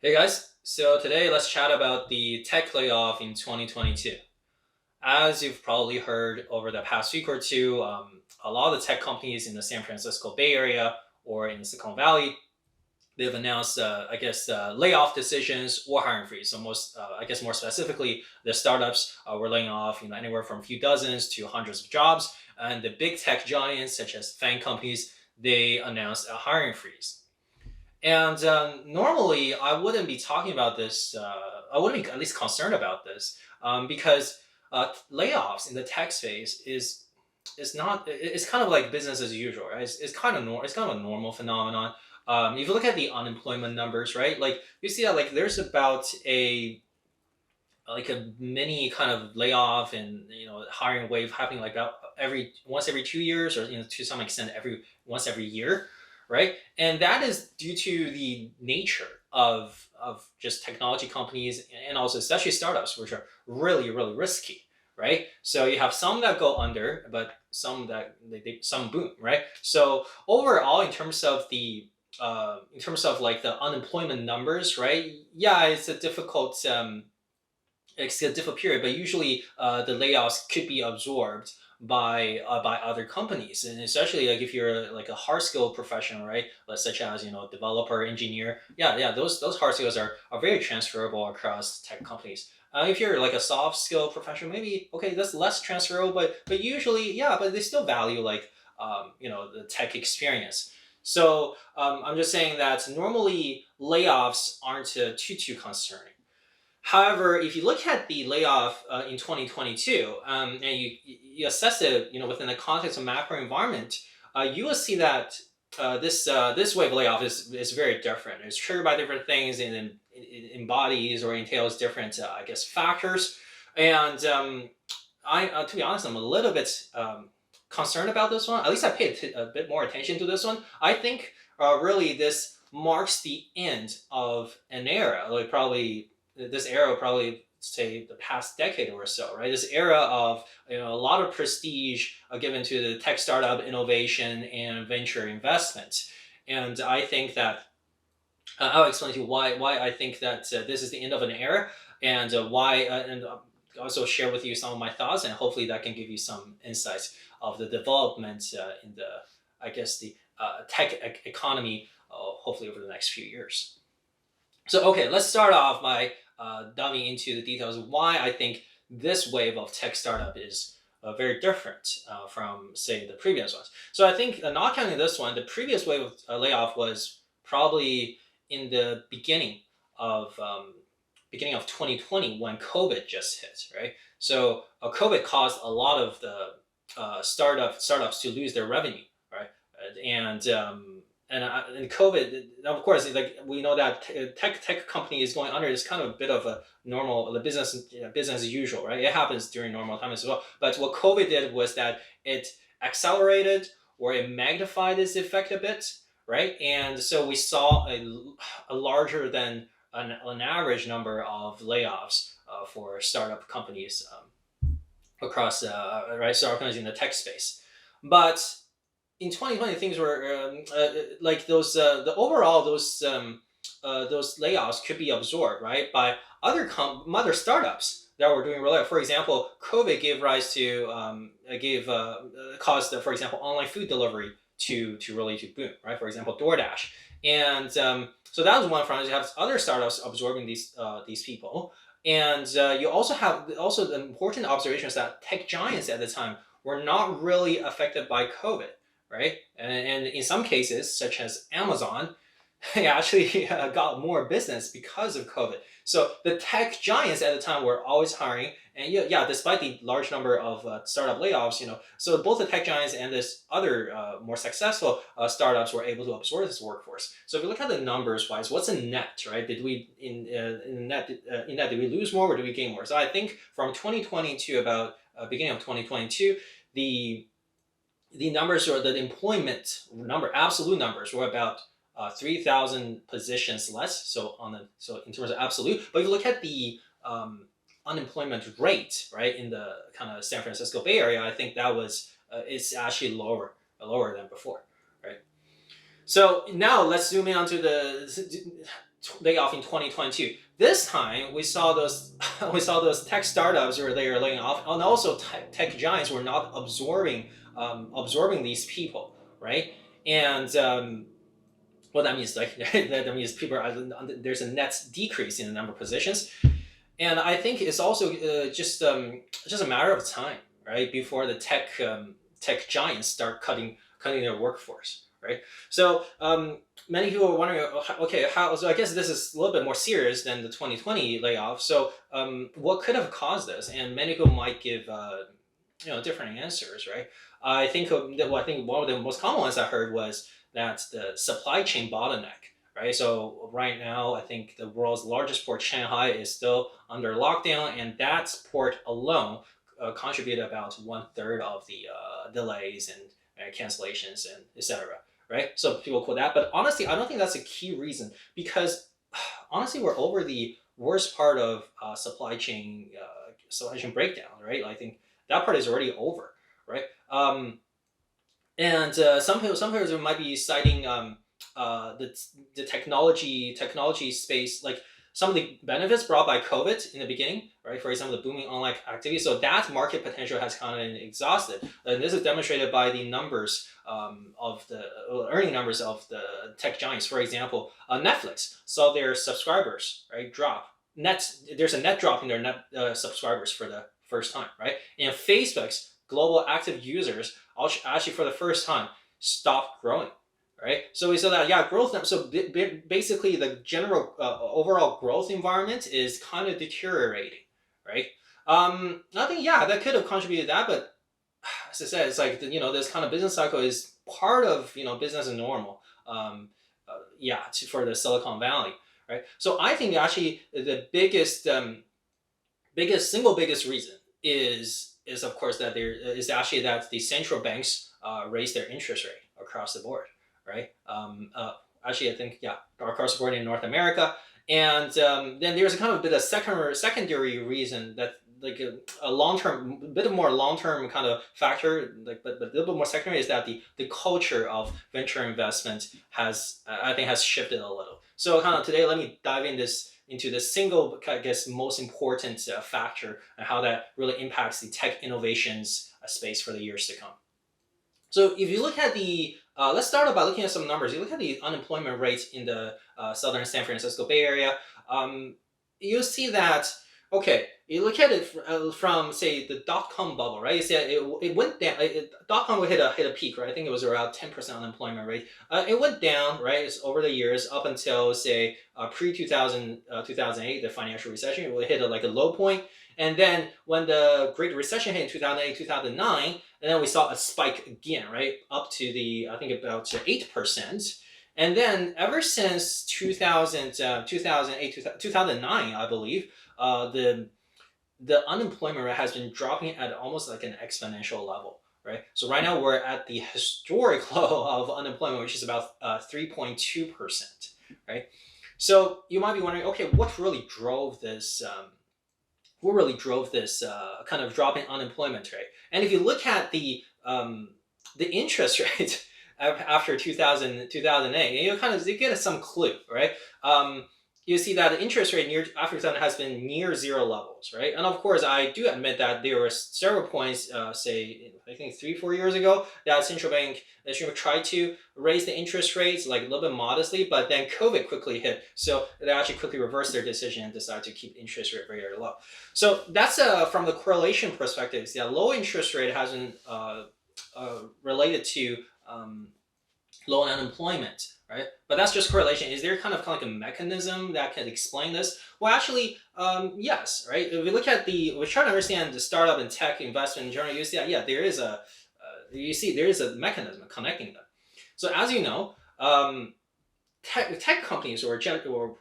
Hey guys, so today let's chat about the tech layoff in 2022. As you've probably heard over the past week or two, a lot of the tech companies in the San Francisco Bay Area or in Silicon Valley, they've announced, layoff decisions or hiring freeze. So more specifically, the startups were laying off, anywhere from a few dozens to hundreds of jobs, and the big tech giants such as FANG companies, they announced a hiring freeze. And normally, I wouldn't be talking about this. I wouldn't be at least concerned about this because layoffs in the tech space is not. It's kind of like business as usual, right? It's kind of a normal phenomenon. If you look at the unemployment numbers, right, like you see that like there's about a mini kind of layoff and hiring wave happening like about every once every 2 years, or to some extent every once every year, right? And that is due to the nature of just technology companies, and also especially startups, which are really risky, right? So you have some that go under, but some that some boom, right? So overall, in terms of like the unemployment numbers, right? Yeah, it's a different period, but usually the layoffs could be absorbed by other companies, and especially like if you're like a hard skill professional, right? Such as developer, engineer. Yeah, those hard skills are very transferable across tech companies. If you're like a soft skill professional, maybe okay, that's less transferable, but usually yeah, but they still value like the tech experience. So I'm just saying that normally layoffs aren't too concerning. However, if you look at the layoff in 2022, and you assess it, within the context of macro environment, you will see that this wave of layoff is very different. It's triggered by different things, and it embodies or entails different, I guess, factors. And to be honest, I'm a little bit concerned about this one. At least I paid a bit more attention to this one. I think really this marks the end of an era. Like probably this era, probably say the past decade or so, right? This era of a lot of prestige given to the tech startup innovation and venture investment, and I think that I'll explain to you why I think that this is the end of an era, and why, and also share with you some of my thoughts, and hopefully that can give you some insights of the development in the, I guess, the economy, hopefully over the next few years. So, okay, let's start off by diving into the details of why I think this wave of tech startup is very different from, say, the previous ones. So, I think not counting this one, the previous wave of layoff was probably in the beginning of 2020 when COVID just hit, right? So, COVID caused a lot of the startups to lose their revenue, right? And COVID, of course, like we know that tech company is going under is kind of a bit of a normal the business as usual, right? It happens during normal times as well. But what COVID did was that it accelerated or it magnified this effect a bit, right? And so we saw a larger than an average number of layoffs for startup companies across right startup companies in the tech space, but in 2020 things were like the overall those layoffs could be absorbed right by other startups that were doing really well. For example, COVID gave rise to gave caused for example online food delivery to really to boom, right? For example, DoorDash. And so that was one front. You have other startups absorbing these people, and you also have also the important observations that tech giants at the time were not really affected by COVID, right? And in some cases, such as Amazon, they actually got more business because of COVID. So the tech giants at the time were always hiring, and yeah, despite the large number of startup layoffs, so both the tech giants and this other more successful startups were able to absorb this workforce. So if you look at the numbers wise, what's a net, right? Did we in net did we lose more or did we gain more? So I think from 2020 to about beginning of 2022, the numbers or the employment number, absolute numbers, were about 3,000 positions less. So in terms of absolute, but if you look at the unemployment rate, right, in the kind of San Francisco Bay Area, I think that was it's actually lower than before, right? So now let's zoom in onto layoff in 2022. This time we saw those we saw those tech startups where they are laying off, and also tech giants were not absorbing these people, right? And what that means, like that means people are there's a net decrease in the number of positions, and I think it's also just a matter of time, right, before the tech giants start cutting their workforce, right? So many people are wondering, okay, how? So I guess this is a little bit more serious than the 2020 layoff. So what could have caused this? And many people might give different answers, right? I think one of the most common ones I heard was that the supply chain bottleneck, right? So right now, I think the world's largest port, Shanghai, is still under lockdown, and that port alone contributed about 1/3 of the delays and cancellations and etc. Right? So people quote that, but honestly, I don't think that's a key reason because honestly, we're over the worst part of supply chain breakdown, right? I think that part is already over, right? And some people might be citing the technology space, like some of the benefits brought by COVID in the beginning, right? For example, the booming online activity. So that market potential has kind of been exhausted, and this is demonstrated by the numbers of the earning numbers of the tech giants. For example, Netflix saw their subscribers right drop. There's a net drop in their net subscribers for the first time, right? And Facebook's global active users actually for the first time stopped growing, right? So we saw that growth. So basically, the general overall growth environment is kind of deteriorating, right? I think that could have contributed to that, but as I said, it's like this kind of business cycle is part of business as normal. For the Silicon Valley, right? So I think actually the biggest reason is of course that there is actually that the central banks raise their interest rate across the board, right? Actually, I think across the board in North America, and then there's a kind of a bit of secondary reason that like a long term, bit of more long term kind of factor, like but a little bit more secondary is that the culture of venture investment has I think has shifted a little. So kind of today, let me dive into the single, I guess, most important factor and how that really impacts the tech innovations space for the years to come. So if you look at let's start by looking at some numbers. You look at the unemployment rate in the southern San Francisco Bay Area, you'll see that, okay, you look at it from, say, the dot-com bubble, right? You see it went down, dot-com would hit a peak, right? I think it was around 10% unemployment rate. It went down, right, it's over the years up until, say, pre-2000, 2008, the financial recession. It would hit like a low point. And then when the Great Recession hit in 2008, 2009, and then we saw a spike again, right, up to I think about 8%. And then ever since 2008, 2009, I believe, the unemployment rate has been dropping at almost like an exponential level, right? So right now we're at the historic low of unemployment, which is about 3.2%, right? So you might be wondering, okay, what really drove this? Kind of drop in unemployment rate? And if you look at the interest rate after 2008, you get some clue, right? You see that the interest rate after 2000 has been near zero levels, right? And of course, I do admit that there were several points, say, I think 3-4 years ago, that central bank tried to raise the interest rates like a little bit modestly, but then COVID quickly hit, so they actually quickly reversed their decision and decided to keep interest rate very, very low. So that's from the correlation perspective. Low interest rate hasn't related to low unemployment, right? But that's just correlation. Is there kind of like a mechanism that can explain this? Well, actually, yes, right? If we look at we're trying to understand the startup and tech investment in general, you see that, there is a mechanism connecting them. So as you know, tech companies or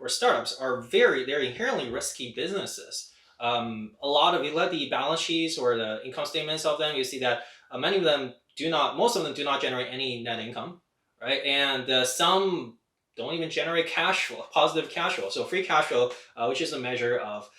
startups are they're inherently risky businesses. A lot of, you let the balance sheets or the income statements of them, you see that most of them do not generate any net income, right? And some don't even generate cash flow, positive cash flow. So free cash flow, which is a measure of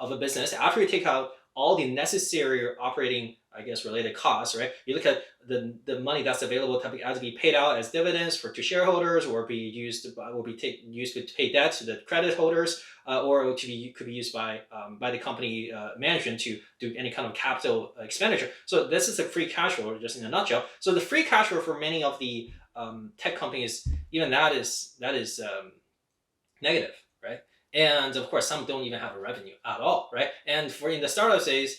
a business after you take out all the necessary operating, I guess, related costs, right? You look at the money that's available to either be paid out as dividends to shareholders, or be used to pay debt to the credit holders, or could be used by the company management to do any kind of capital expenditure. So this is a free cash flow, just in a nutshell. So the free cash flow for many of the tech companies, even that is negative, right? And of course, some don't even have a revenue at all, right? And for in the startup phase,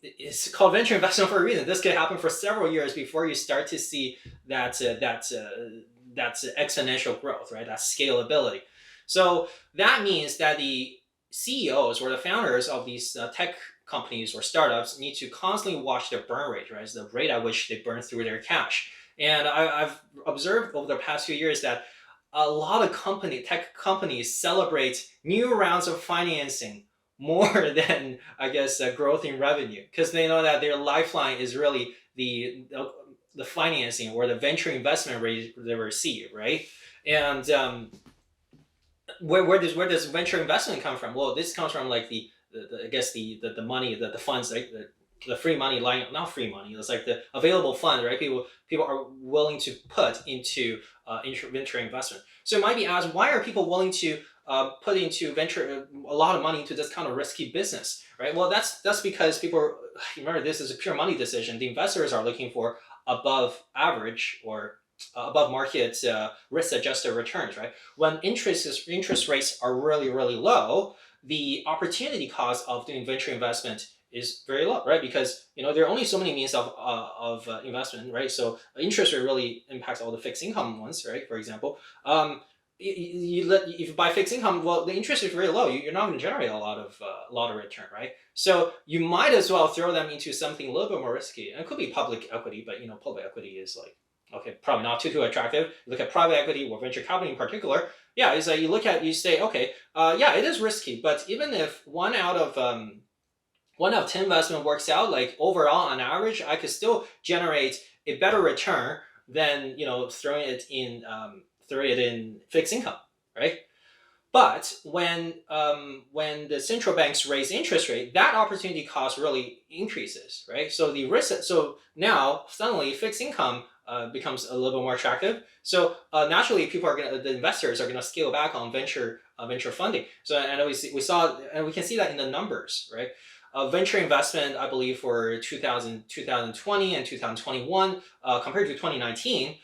it's called venture investment for a reason. This could happen for several years before you start to see that's exponential growth, right? That scalability. So that means that the CEOs or the founders of these tech companies or startups need to constantly watch their burn rate, right? It's the rate at which they burn through their cash. And I've observed over the past few years that a lot of tech companies celebrate new rounds of financing more than, I guess, growth in revenue, because they know that their lifeline is really the financing or the venture investment rate they receive, right? And where does venture investment come from? Well, this comes from like the I guess the money, the funds, like the free money lying, not free money, it's like the available fund, right? People are willing to put into venture investment. So it might be asked, why are people willing to put into venture a lot of money into this kind of risky business, right? Well, that's because remember, this is a pure money decision. The investors are looking for above average or above market risk adjusted returns, right? When interest rates are really really low, the opportunity cost of doing venture investment is very low, right? Because there are only so many means of investment, right? So interest rate really impacts all the fixed income ones, right? For example, if you buy fixed income, well, the interest is very low. You're not going to generate a lot of return, right? So you might as well throw them into something a little bit more risky. And it could be public equity, but public equity is like, okay, probably not too attractive. You look at private equity or venture capital in particular. Yeah, it's like you say, okay, yeah, it is risky, but even if one out of 10 investment works out, like overall on average, I could still generate a better return than throwing it in fixed income, right? But when the central banks raise interest rate, that opportunity cost really increases, right? So the risk, so now suddenly fixed income becomes a little bit more attractive. So naturally, the investors are gonna scale back on venture funding. So and we saw, and we can see that in the numbers, right? Venture investment, I believe, for 2020 and 2021 compared to 2019,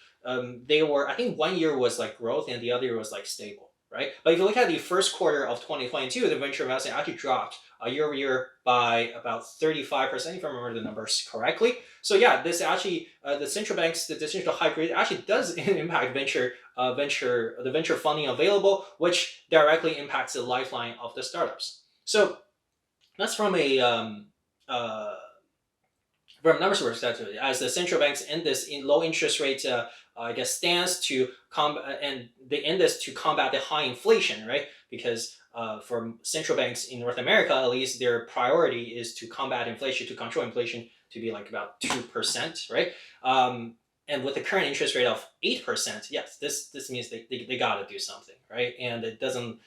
they were, I think, one year was like growth and the other year was like stable, right? But if you look at the first quarter of 2022, the venture investment actually dropped year over year by about 35%, if I remember the numbers correctly. So yeah, this actually, the central banks, the central high rate actually does impact the venture funding available, which directly impacts the lifeline of the startups. So that's uh, from a numbers perspective, as the central banks end this in low interest rate, I guess, stance to combat, and they end this to combat the high inflation, right? Because for central banks in North America, at least, their priority is to combat inflation, to control inflation to be like about 2%, right? And with the current interest rate of 8%, yes, this means they got to do something, right? And it doesn't.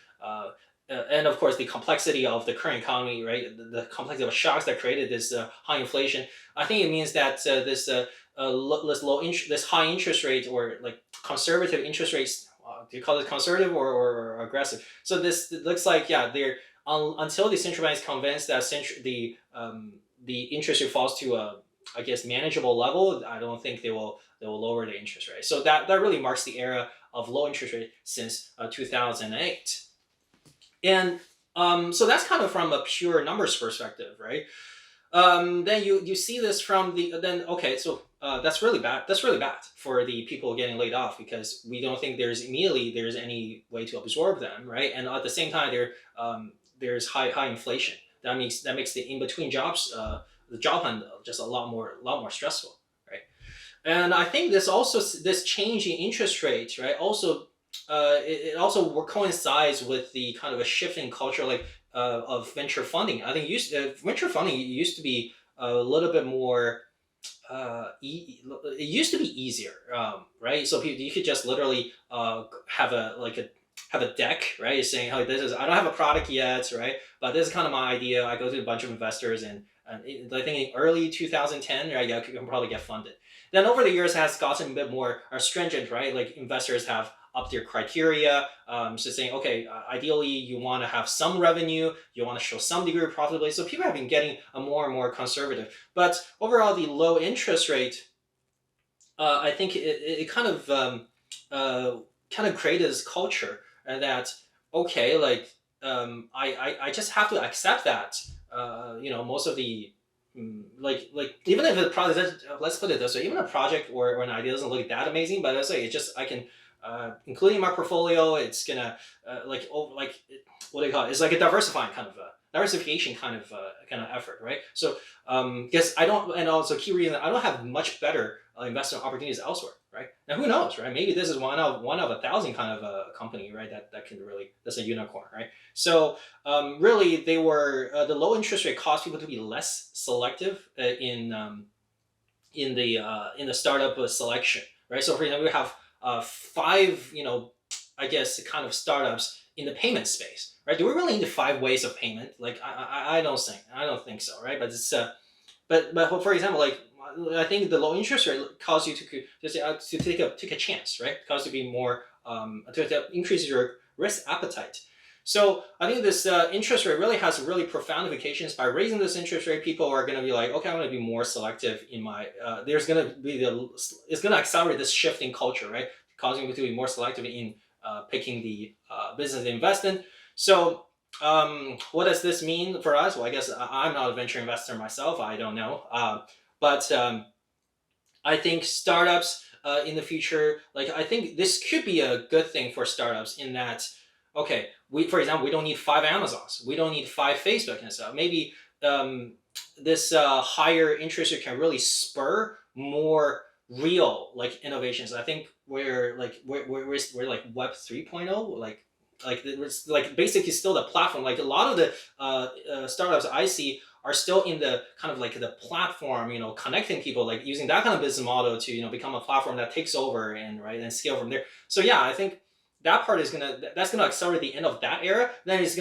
And of course, the complexity of the current economy, right? The complexity of shocks that created this high inflation. I think it means that this high interest rate, or like conservative interest rates. Do you call it conservative or aggressive? So this looks like, yeah, they're until the central bank is convinced that the interest rate falls to a, I guess, manageable level. I don't think they will lower the interest rate. So that really marks the era of low interest rate since 2008. And so that's kind of from a pure numbers perspective, right? Then you see this from okay, so that's really bad. That's really bad for the people getting laid off, because we don't think there's any way to absorb them, right? And at the same time, there's high inflation. That makes the in between jobs, the job hunt, just a lot more stressful, right? And I think this change in interest rates, right, also it also coincides with the kind of a shift in culture, like of venture funding. I think venture funding used to be a little bit more. It used to be easier, right? So you could just literally have a have a deck, right? You're saying, "Oh, this is I don't have a product yet, right? But this is kind of my idea." I go to a bunch of investors, and I think in early 2010, right, you can probably get funded. Then over the years, it has gotten a bit more stringent, right? Like investors have upped their criteria. So saying, okay, ideally you want to have some revenue, you want to show some degree of profitability. So people have been getting a more and more conservative. But overall, the low interest rate, I think it uh, kind of created this culture that okay, like I just have to accept that most of the like even if the project, let's put it this way, even a project or an idea doesn't look that amazing, but let's say it just I can including my portfolio, it's gonna what do you call it? It's like a diversifying kind of diversification kind of effort, right? So guess I don't, and also key reason I don't have much better investment opportunities elsewhere, right? Now who knows, right? Maybe this is one of a thousand kind of a company, right? That can really that's a unicorn, right? So really, they were the low interest rate caused people to be less selective in the startup selection, right? So for example, we have five, I guess kind of startups in the payment space, right? Do we really need five ways of payment? Like I don't think so, right? But it's but for example, like I think the low interest rate cause you to take a chance, right? Cause you to be more to increase your risk appetite. So I think this interest rate really has really profound implications. By raising this interest rate, people are going to be like, okay, I'm going to be more selective in my. There's going to be it's going to accelerate this shift in culture, right? Causing you to be more selective in picking the business to invest in. So what does this mean for us? Well, I guess I'm not a venture investor myself. I don't know. But I think startups in the future, like I think this could be a good thing for startups in that, okay, for example, we don't need five Amazons, we don't need five Facebook and stuff. Maybe this higher interest rate can really spur more real like innovations. I think we're like Web 3.0, like it's like basically still the platform. Like a lot of the startups I see are still in the kind of like the platform, connecting people, like using that kind of business model to become a platform that takes over and right and scale from there. So yeah, I think that part is that's gonna accelerate the end of that era. Then it's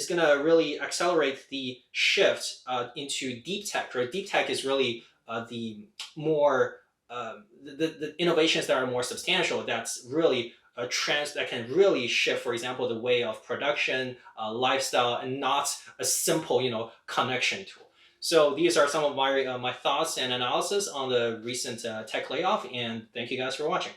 gonna really accelerate the shift into deep tech. Right, deep tech is really the more the innovations that are more substantial. That's really a trend that can really shift, for example, the way of production, lifestyle, and not a simple, connection tool. So these are some of my thoughts and analysis on the recent tech layoff, and thank you guys for watching.